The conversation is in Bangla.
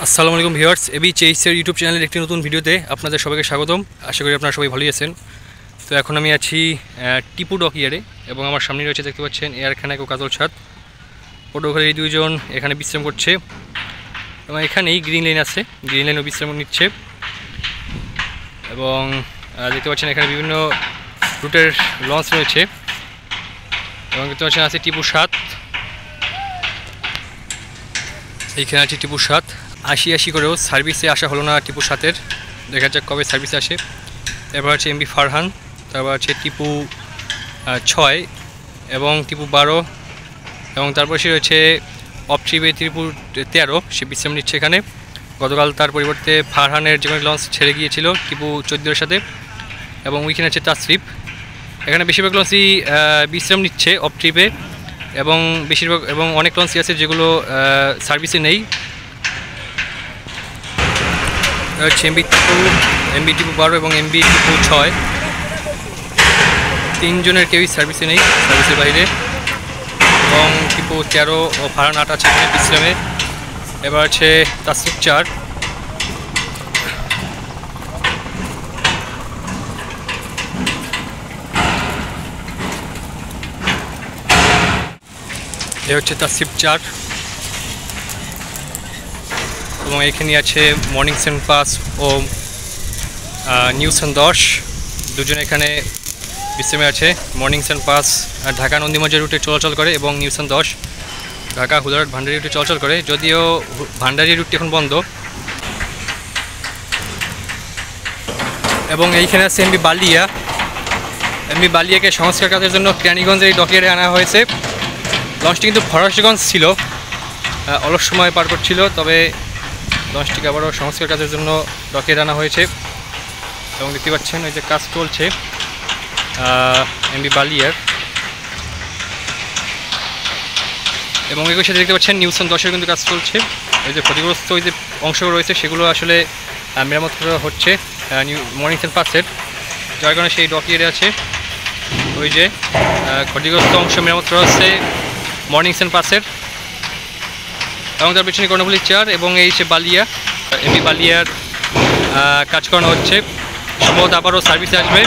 আসসালামু আলাইকুম ভিউয়ার্স, এবি চেইসের ইউটিউব চ্যানেলের একটি নতুন ভিডিওতে আপনাদের সবাইকে স্বাগতম। আশা করি আপনারা সবাই ভালোই আছেন। তো এখন আমি আছি টিপু ডকইয়ার্ডে এবং আমার সামনে রয়েছে, দেখতে পাচ্ছেন, এয়ার খানাক ও কাজল ছাদ। পটুয়াখালীর এই দুইজন এখানে বিশ্রাম করছে এবং এখানেই গ্রিন লাইন আছে, গ্রিন লাইনও বিশ্রাম নিচ্ছে। এবং দেখতে পাচ্ছেন এখানে বিভিন্ন রুটের লঞ্চ রয়েছে এবং দেখতে পাচ্ছেন আছে টিপু 7। এইখানে আছে টিপু 7। আশি করেও সার্ভিসে আসা হলো না টিপু 7-এর, দেখা যাক কবে সার্ভিসে আসে। এবার আছে এমবি ফারহান, তারপর আছে টিপু 6 এবং টিপু 12 এবং তারপর সে রয়েছে অফ ট্রিপে টিপু 13, সে বিশ্রাম নিচ্ছে এখানে। গতকাল তার পরিবর্তে ফারহানের যে লঞ্চ ছেড়ে গিয়েছিল টিপু 14-এর সাথে। এবং ওইখানে আছে তাসরিফ। এখানে বেশিরভাগ লঞ্চই বিশ্রাম নিচ্ছে অফ ট্রিপে এবং বেশিরভাগ এবং অনেক লঞ্চই আছে যেগুলো সার্ভিসে নেই। এমবি টিপু 12 এবং এমবি টিপু 6, তিনজনের কেউই সার্ভিসে নেই, সার্ভিসের বাইরে। এবং টিপু 13 ও ফারহান 8 আছে এখানে বিশ্রামে। এবার আছে তাসরিফ 4। এ হচ্ছে তাসরিফ 4 এবং এখানে আছে মর্নিং সান পাস ও নিউসান 10, দুজন এখানে বিশ্রামে আছে। মর্নিং সান পাস ঢাকা নন্দীমঞ্জের রুটে চলাচল করে এবং নিউসান 10 ঢাকা হুদারহাট ভান্ডারি রুটে চলাচল করে, যদিও ভান্ডারি রুটটি এখন বন্ধ। এবং এইখানে আছে এমবি বালিয়া। এমবি বালিয়াকে সংস্কার কাজের জন্য কেরানীগঞ্জের এই ডকইয়ার্ডে আনা হয়েছে। লঞ্চটি কিন্তু ফরাসগঞ্জ ছিল, অলস সময় পার করছিল, তবে লঞ্চটিকে আবারও সংস্কার কাজের জন্য ডকইয়ার্ডে আনা হয়েছে। এবং দেখতে পাচ্ছেন ওই যে কাজ চলছে এমবি বালিয়ার। এবং এগুলোর সাথে দেখতে পাচ্ছেন নিউসান 10-এর কিন্তু কাজ চলছে। ওই যে ক্ষতিগ্রস্ত ওই যে অংশগুলো রয়েছে সেগুলো আসলে মেরামত করা হচ্ছে মর্নিং সান পাসের, যার কারণে সেই ডকইয়ার্ডে আছে। ওই যে ক্ষতিগ্রস্ত অংশ মেরামত করা হচ্ছে মর্নিং সান পাসের। এবং তার পিছনে কর্ণফুলী 4 এবং এই সে বালিয়া, এমবি বালিয়ার কাজ করানো হচ্ছে। সম্ভবত আবারও সার্ভিসে আসবে।